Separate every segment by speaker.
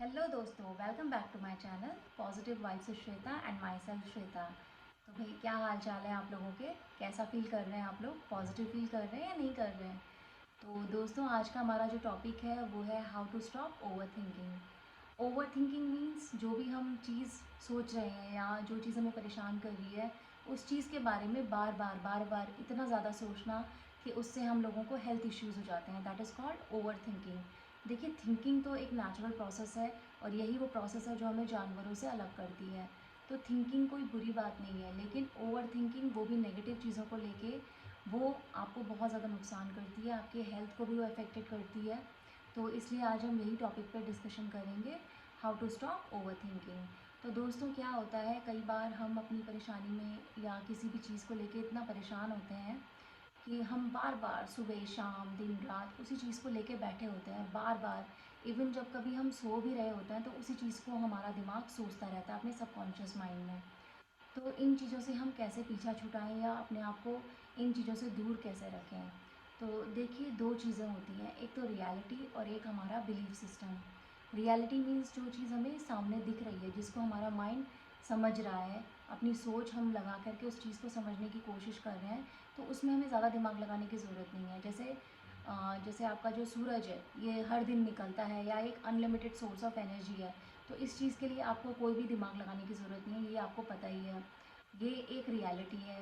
Speaker 1: Hello दोस्तों, welcome back to my channel positive vibes with Shweta and myself Shweta. तो भाई क्या हाल चाल है आप लोगों के? कैसा फील कर रहे हैं आप लोग? पॉजिटिव फील कर रहे हैं या नहीं कर रहे हैं? तो दोस्तों, आज का हमारा जो टॉपिक है वो है how to stop over thinking. Over thinking means जो भी हम चीज़ सोच रहे हैं या जो चीज़ हमें परेशान कर रही है उस चीज़ के बारे में बार बार इतना ज़्यादा सोचना कि उससे हम लोगों को हेल्थ इश्यूज़ हो जाते हैं। That is called over thinking. देखिए, थिंकिंग तो एक नेचुरल प्रोसेस है और यही वो प्रोसेस है जो हमें जानवरों से अलग करती है। तो थिंकिंग कोई बुरी बात नहीं है, लेकिन ओवर थिंकिंग, वो भी नेगेटिव चीज़ों को लेके, वो आपको बहुत ज़्यादा नुकसान करती है, आपके हेल्थ को भी वो अफेक्टेड करती है। तो इसलिए आज हम यही टॉपिक पर डिस्कशन करेंगे, how to stop over thinking. तो दोस्तों, क्या होता है, कई बार हम अपनी परेशानी में या किसी भी चीज़ को लेके इतना परेशान होते हैं कि हम बार बार सुबह शाम दिन रात उसी चीज़ को लेके बैठे होते हैं बार बार। इवन जब कभी हम सो भी रहे होते हैं तो उसी चीज़ को हमारा दिमाग सोचता रहता है अपने सबकॉन्शियस माइंड में। तो इन चीज़ों से हम कैसे पीछा छुड़ाएं या अपने आप को इन चीज़ों से दूर कैसे रखें? तो देखिए, दो चीज़ें होती हैं, एक तो रियलिटी और एक हमारा बिलीफ सिस्टम। रियलिटी मीन्स जो चीज़ हमें सामने दिख रही है, जिसको हमारा माइंड समझ रहा है, अपनी सोच हम लगा करके उस चीज़ को समझने की कोशिश कर रहे हैं, तो उसमें हमें ज़्यादा दिमाग लगाने की ज़रूरत नहीं है। जैसे आपका जो सूरज है, ये हर दिन निकलता है या एक अनलिमिटेड सोर्स ऑफ एनर्जी है, तो इस चीज़ के लिए आपको कोई भी दिमाग लगाने की ज़रूरत नहीं है, ये आपको पता ही है। ये एक रियलिटी है।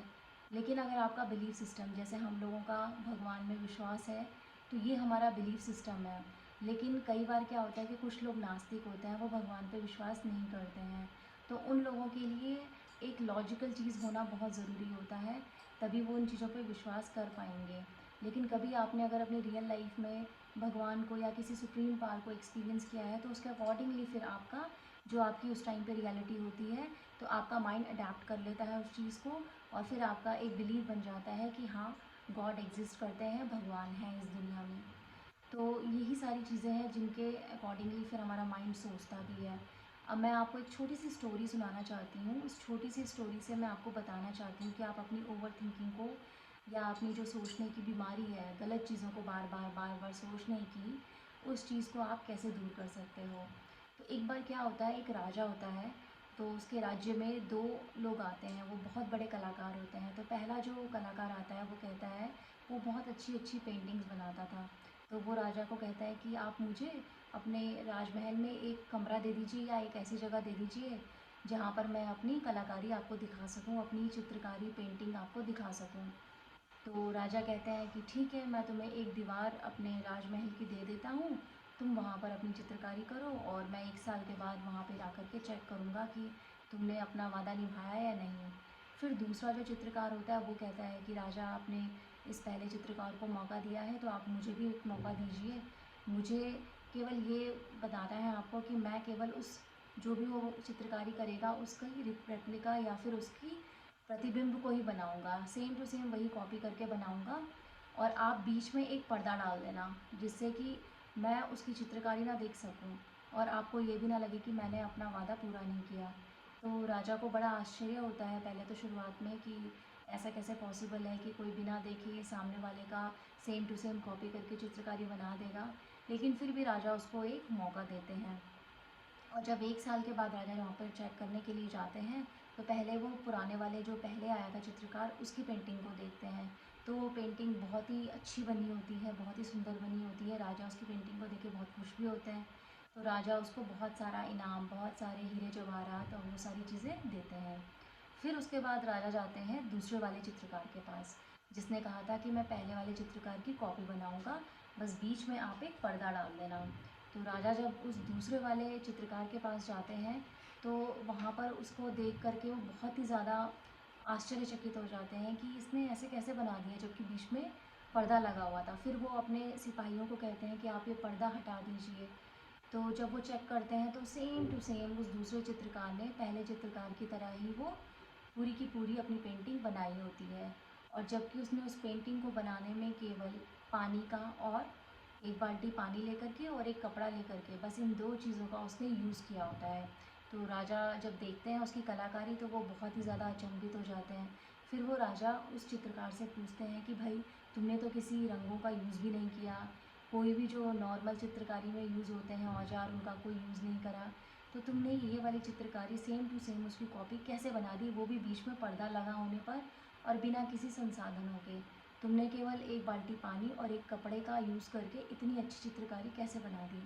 Speaker 1: लेकिन अगर आपका बिलीफ सिस्टम, जैसे हम लोगों का भगवान में विश्वास है, तो ये हमारा बिलीफ सिस्टम है। लेकिन कई बार क्या होता है कि कुछ लोग नास्तिक होते हैं, वो भगवान पे विश्वास नहीं करते हैं। तो उन लोगों के लिए एक लॉजिकल चीज़ होना बहुत ज़रूरी होता है, तभी वो उन चीज़ों पे विश्वास कर पाएँगे। लेकिन कभी आपने अगर अपनी रियल लाइफ़ में भगवान को या किसी सुप्रीम पावर को एक्सपीरियंस किया है, तो उसके अकॉर्डिंगली फिर आपका जो आपकी उस टाइम पे रियलिटी होती है, तो आपका माइंड अडैप्ट कर लेता है उस चीज़ को और फिर आपका एक बिलीव बन जाता है कि हाँ, गॉड एग्ज़िस्ट करते हैं, भगवान हैं इस दुनिया में। तो यही सारी चीज़ें हैं जिनके अकॉर्डिंगली फिर हमारा माइंड सोचता भी है। अब मैं आपको एक छोटी सी स्टोरी सुनाना चाहती हूँ। उस छोटी सी स्टोरी से मैं आपको बताना चाहती हूँ कि आप अपनी ओवर थिंकिंग को या अपनी जो सोचने की बीमारी है, गलत चीज़ों को बार बार सोचने की, उस चीज़ को आप कैसे दूर कर सकते हो। तो एक बार क्या होता है, एक राजा होता है, तो उसके राज्य में दो लोग आते हैं, वो बहुत बड़े कलाकार होते हैं। तो पहला जो कलाकार आता है वो कहता है, वो बहुत अच्छी अच्छी पेंटिंग्स बनाता था। तो वो राजा को कहता है कि आप मुझे अपने राजमहल में एक कमरा दे दीजिए या एक ऐसी जगह दे दीजिए जहाँ पर मैं अपनी कलाकारी आपको दिखा सकूँ, अपनी चित्रकारी पेंटिंग आपको दिखा सकूँ। तो राजा कहते हैं कि ठीक है, मैं तुम्हें एक दीवार अपने राजमहल की दे देता हूँ, तुम वहाँ पर अपनी चित्रकारी करो और मैं 1 साल के बाद वहाँ पे ला कर के चेक करूँगा कि तुमने अपना वादा निभाया या नहीं। फिर दूसरा जो चित्रकार होता है वो कहता है कि राजा, आपने इस पहले चित्रकार को मौका दिया है, तो आप मुझे भी एक मौका दीजिए। मुझे केवल ये बताना है आपको कि मैं केवल उस जो भी वो चित्रकारी करेगा उसका ही रेप्लिका या फिर उसकी प्रतिबिंब को ही बनाऊँगा, सेम टू सेम वही कॉपी करके बनाऊँगा और आप बीच में एक पर्दा डाल देना, जिससे कि मैं उसकी चित्रकारी ना देख सकूँ और आपको ये भी ना लगे कि मैंने अपना वादा पूरा नहीं किया। तो राजा को बड़ा आश्चर्य होता है पहले तो शुरुआत में कि ऐसा कैसे पॉसिबल है कि कोई बिना देखे सामने वाले का सेम टू सेम कॉपी करके चित्रकारी बना देगा। लेकिन फिर भी राजा उसको एक मौका देते हैं। और जब 1 साल के बाद राजा वहाँ पर चेक करने के लिए जाते हैं, तो पहले वो पुराने वाले जो पहले आया था चित्रकार, उसकी पेंटिंग को देखते हैं। तो वो पेंटिंग बहुत ही अच्छी बनी होती है, बहुत ही सुंदर बनी होती है। राजा उसकी पेंटिंग को देख के बहुत खुश भी होते हैं। तो राजा उसको बहुत सारा इनाम, बहुत सारे हीरे जवाहरात और वो सारी चीज़ें देते हैं। फिर उसके बाद राजा जाते हैं दूसरे वाले चित्रकार के पास, जिसने कहा था कि मैं पहले वाले चित्रकार की कॉपी बनाऊँगा, बस बीच में आप एक पर्दा डाल देना। तो राजा जब उस दूसरे वाले चित्रकार के पास जाते हैं, तो वहाँ पर उसको देख कर के वो बहुत ही ज़्यादा आश्चर्यचकित हो जाते हैं कि इसने ऐसे कैसे बना दिया जबकि बीच में पर्दा लगा हुआ था। फिर वो अपने सिपाहियों को कहते हैं कि आप ये पर्दा हटा दीजिए। तो जब वो चेक करते हैं तो सेम टू सेम उस दूसरे चित्रकार ने पहले चित्रकार की तरह ही वो पूरी की पूरी अपनी पेंटिंग बनाई होती है। और जबकि उसने उस पेंटिंग को बनाने में केवल पानी का और एक बाल्टी पानी लेकर के और एक कपड़ा लेकर के, बस इन 2 चीज़ों का उसने यूज़ किया होता है। तो राजा जब देखते हैं उसकी कलाकारी तो वो बहुत ही ज़्यादा अचंभित हो जाते हैं। फिर वो राजा उस चित्रकार से पूछते हैं कि भाई, तुमने तो किसी रंगों का यूज़ भी नहीं किया, कोई भी जो नॉर्मल चित्रकारी में यूज़ होते हैं औजार, उनका कोई यूज़ नहीं करा। तो तुमने ये वाली चित्रकारी सेम टू सेम उसकी कॉपी कैसे बना दी, वो भी बीच में पर्दा लगा होने पर और बिना किसी संसाधनों के। तुमने केवल एक बाल्टी पानी और एक कपड़े का यूज़ करके इतनी अच्छी चित्रकारी कैसे बना दी।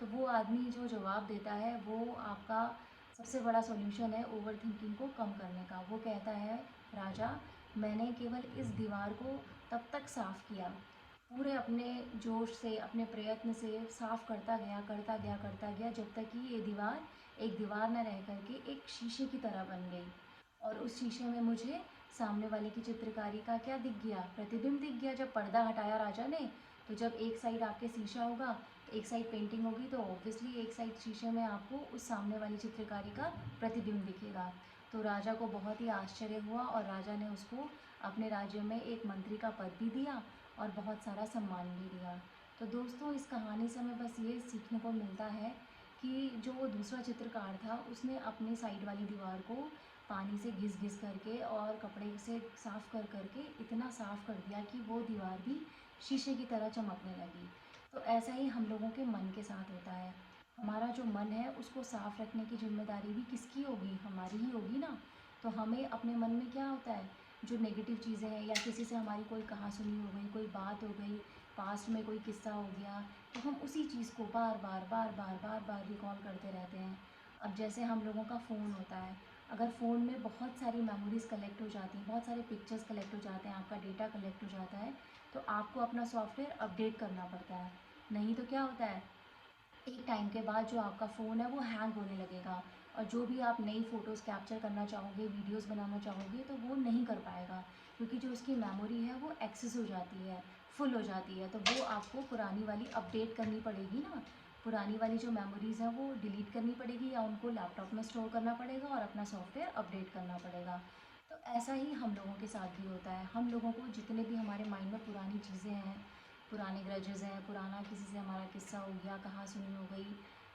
Speaker 1: तो वो आदमी जो जवाब देता है वो आपका सबसे बड़ा सॉल्यूशन है ओवर थिंकिंग को कम करने का। वो कहता है, राजा, मैंने केवल इस दीवार को तब तक साफ़ किया, पूरे अपने जोश से, अपने प्रयत्न से साफ़ करता गया, करता गया, करता गया, जब तक कि ये दीवार एक दीवार न रह कर के एक शीशे की तरह बन गई। और उस शीशे में मुझे सामने वाले की चित्रकारी का क्या दिख गया, प्रतिबिंब दिख गया। जब पर्दा हटाया राजा ने, तो जब एक साइड आपके शीशा होगा, तो एक साइड पेंटिंग होगी, तो ऑब्वियसली एक साइड शीशे में आपको उस सामने वाली चित्रकारी का प्रतिबिंब दिखेगा। तो राजा को बहुत ही आश्चर्य हुआ और राजा ने उसको अपने राज्य में एक मंत्री का पद भी दिया और बहुत सारा सम्मान भी दिया। तो दोस्तों, इस कहानी से हमें बस ये सीखने को मिलता है कि जो वो दूसरा चित्रकार था, उसने अपनी साइड वाली दीवार को पानी से घिस घिस करके और कपड़े से साफ़ कर करके इतना साफ़ कर दिया कि वो दीवार भी शीशे की तरह चमकने लगी। तो ऐसा ही हम लोगों के मन के साथ होता है। हमारा जो मन है उसको साफ़ रखने की ज़िम्मेदारी भी किसकी होगी, हमारी ही होगी ना। तो हमें अपने मन में क्या होता है, जो नेगेटिव चीज़ें हैं या किसी से हमारी कोई कहासुनी हो गई, कोई बात हो गई, पास्ट में कोई किस्सा हो गया, तो हम उसी चीज़ को बार बार बार बार बार बार रिकॉल करते रहते हैं। अब जैसे हम लोगों का फ़ोन होता है, अगर फ़ोन में बहुत सारी मेमोरीज़ कलेक्ट हो जाती हैं, बहुत सारे पिक्चर्स कलेक्ट हो जाते हैं, आपका डेटा कलेक्ट हो जाता है, तो आपको अपना सॉफ्टवेयर अपडेट करना पड़ता है। नहीं तो क्या होता है, एक टाइम के बाद जो आपका फ़ोन है वो हैंग होने लगेगा और जो भी आप नई फ़ोटोज़ कैप्चर करना चाहोगे, वीडियोज़ बनाना चाहोगे, तो वो नहीं कर पाएगा, क्योंकि जो उसकी मेमोरी है वो एक्सेस हो जाती है, फुल हो जाती है। तो वो आपको पुरानी वाली अपडेट करनी पड़ेगी ना, पुरानी वाली जो मेमोरीज़ हैं वो डिलीट करनी पड़ेगी या उनको लैपटॉप में स्टोर करना पड़ेगा और अपना सॉफ्टवेयर अपडेट करना पड़ेगा। तो ऐसा ही हम लोगों के साथ भी होता है। हम लोगों को जितने भी हमारे माइंड में पुरानी चीज़ें हैं, पुराने ग्रजेज़ हैं, पुराना किसी से हमारा किस्सा हो गया, कहासुनी हो गई,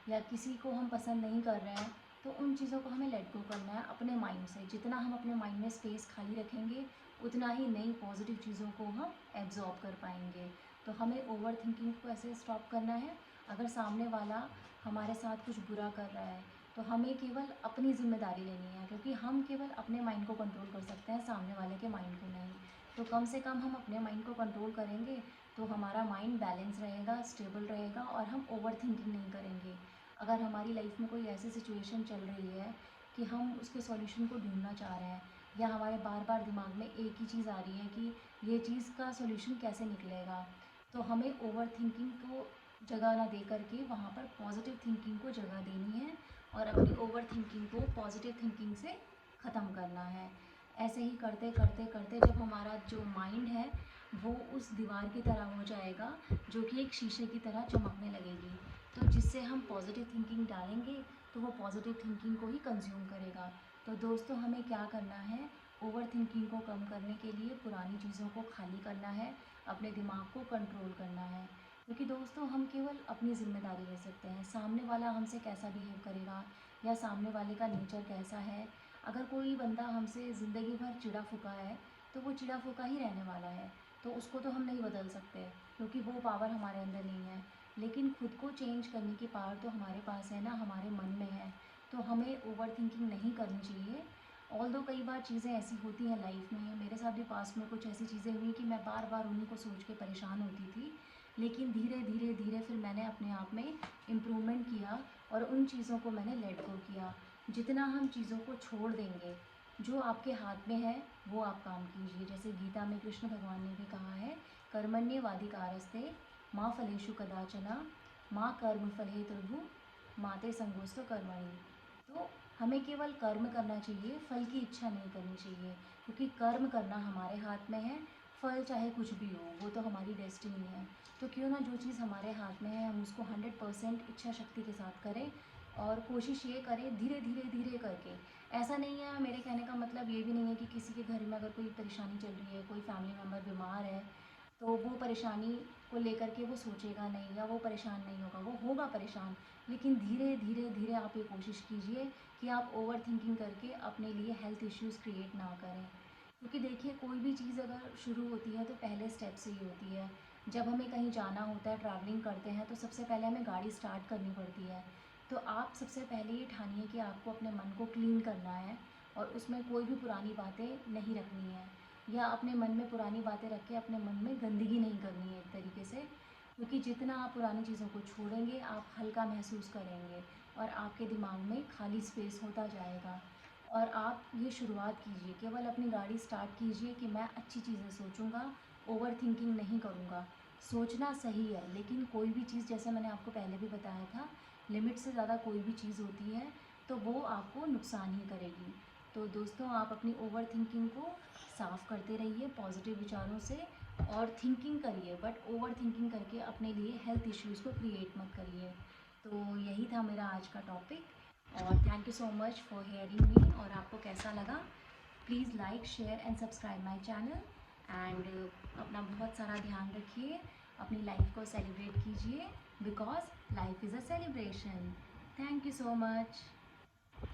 Speaker 1: या किसी को हम पसंद नहीं कर रहे हैं, तो उन चीज़ों को हमें लेट गो करना है अपने माइंड से। जितना हम अपने माइंड में स्पेस खाली रखेंगे, उतना ही नई पॉजिटिव चीज़ों को हम एब्जॉर्ब कर पाएंगे। तो हमें ओवर थिंकिंग को ऐसे स्टॉप करना है। अगर सामने वाला हमारे साथ कुछ बुरा कर रहा है, तो हमें केवल अपनी ज़िम्मेदारी लेनी है, क्योंकि हम केवल अपने माइंड को कंट्रोल कर सकते हैं, सामने वाले के माइंड को नहीं। तो कम से कम हम अपने माइंड को कंट्रोल करेंगे, तो हमारा माइंड बैलेंस रहेगा, स्टेबल रहेगा और हम ओवर थिंकिंग नहीं करेंगे। अगर हमारी लाइफ में कोई ऐसी सिचुएशन चल रही है कि हम उसके सॉल्यूशन को ढूंढना चाह रहे हैं, या हमारे बार बार दिमाग में एक ही चीज़ आ रही है कि ये चीज़ का सॉल्यूशन कैसे निकलेगा, तो हमें ओवर थिंकिंग को जगह ना दे करके वहाँ पर पॉजिटिव थिंकिंग को जगह देनी है और अपनी ओवर थिंकिंग को पॉजिटिव थिंकिंग से ख़त्म करना है। ऐसे ही करते करते करते जब हमारा जो माइंड है वो उस दीवार की तरह हो जाएगा, जो कि एक शीशे की तरह चमकने लगेगी, तो जिससे हम पॉजिटिव थिंकिंग डालेंगे तो वो पॉजिटिव थिंकिंग को ही कंज्यूम करेगा। तो दोस्तों, हमें क्या करना है, ओवर थिंकिंग को कम करने के लिए पुरानी चीज़ों को खाली करना है, अपने दिमाग को कंट्रोल करना है। क्योंकि दोस्तों, हम केवल अपनी ज़िम्मेदारी ले सकते हैं। सामने वाला हमसे कैसा बिहेव करेगा या सामने वाले का नेचर कैसा है, अगर कोई बंदा हमसे ज़िंदगी भर चिढ़ा फुका है, तो वो चिढ़ा फुका ही रहने वाला है। तो उसको तो हम नहीं बदल सकते, क्योंकि वो पावर हमारे अंदर नहीं है। लेकिन खुद को चेंज करने की पावर तो हमारे पास है ना, हमारे मन में है। तो हमें ओवर थिंकिंग नहीं करनी चाहिए। ऑल्दो कई बार चीज़ें ऐसी होती हैं लाइफ में, मेरे साथ भी पास्ट में कुछ ऐसी चीज़ें हुई कि मैं बार बार उन्हीं को सोच के परेशान होती थी। लेकिन धीरे धीरे धीरे फिर मैंने अपने आप में इम्प्रूवमेंट किया और उन चीज़ों को मैंने लेट गो किया। जितना हम चीज़ों को छोड़ देंगे, जो आपके हाथ में है वो आप काम कीजिए। जैसे गीता में कृष्ण भगवान ने भी कहा है, कर्मण्येवाधिकारस्ते माँ फलेषु कदाचन माँ कर्म फले प्रभु माते संगोष्ठ कर्मणि। तो हमें केवल कर्म करना चाहिए, फल की इच्छा नहीं करनी चाहिए, क्योंकि कर्म करना हमारे हाथ में है। फल चाहे कुछ भी हो, वो तो हमारी डेस्टिनी है। तो क्यों ना जो चीज़ हमारे हाथ में है हम उसको 100% इच्छा शक्ति के साथ करें और कोशिश ये करें धीरे धीरे धीरे करके। ऐसा नहीं है, मेरे कहने का मतलब ये भी नहीं है कि किसी के घर में अगर कोई परेशानी चल रही है, कोई फैमिली मेम्बर बीमार है, तो वो परेशानी को लेकर के वो सोचेगा नहीं या वो परेशान नहीं होगा, वो होगा परेशान। लेकिन धीरे धीरे धीरे आप ये कोशिश कीजिए कि आप ओवर थिंकिंग करके अपने लिए हेल्थ इश्यूज़ क्रिएट ना करें। क्योंकि देखिए, कोई भी चीज़ अगर शुरू होती है तो पहले स्टेप से ही होती है। जब हमें कहीं जाना होता है, ट्रैवलिंग करते हैं, तो सबसे पहले हमें गाड़ी स्टार्ट करनी पड़ती है। तो आप सबसे पहले ये ठानिए कि आपको अपने मन को क्लीन करना है और उसमें कोई भी पुरानी बातें नहीं रखनी है, या अपने मन में पुरानी बातें रख के अपने मन में गंदगी नहीं करनी है एक तरीके से। क्योंकि जितना आप पुरानी चीज़ों को छोड़ेंगे, आप हल्का महसूस करेंगे और आपके दिमाग में खाली स्पेस होता जाएगा। और आप ये शुरुआत कीजिए, केवल अपनी गाड़ी स्टार्ट कीजिए कि मैं अच्छी चीज़ें सोचूंगा, ओवर थिंकिंग नहीं करूँगा। सोचना सही है, लेकिन कोई भी चीज़, जैसे मैंने आपको पहले भी बताया था, लिमिट से ज़्यादा कोई भी चीज़ होती है तो वो आपको नुकसान ही करेगी। तो दोस्तों, आप अपनी ओवर थिंकिंग को साफ़ करते रहिए पॉजिटिव विचारों से, और थिंकिंग करिए, बट ओवर थिंकिंग करके अपने लिए हेल्थ इश्यूज़ को क्रिएट मत करिए। तो यही था मेरा आज का टॉपिक, और thank you so much for hearing me. और आपको कैसा लगा, please like, share and subscribe my channel. And अपना बहुत सारा ध्यान रखिए, अपनी लाइफ को सेलिब्रेट कीजिए, because life is a celebration. Thank you so much.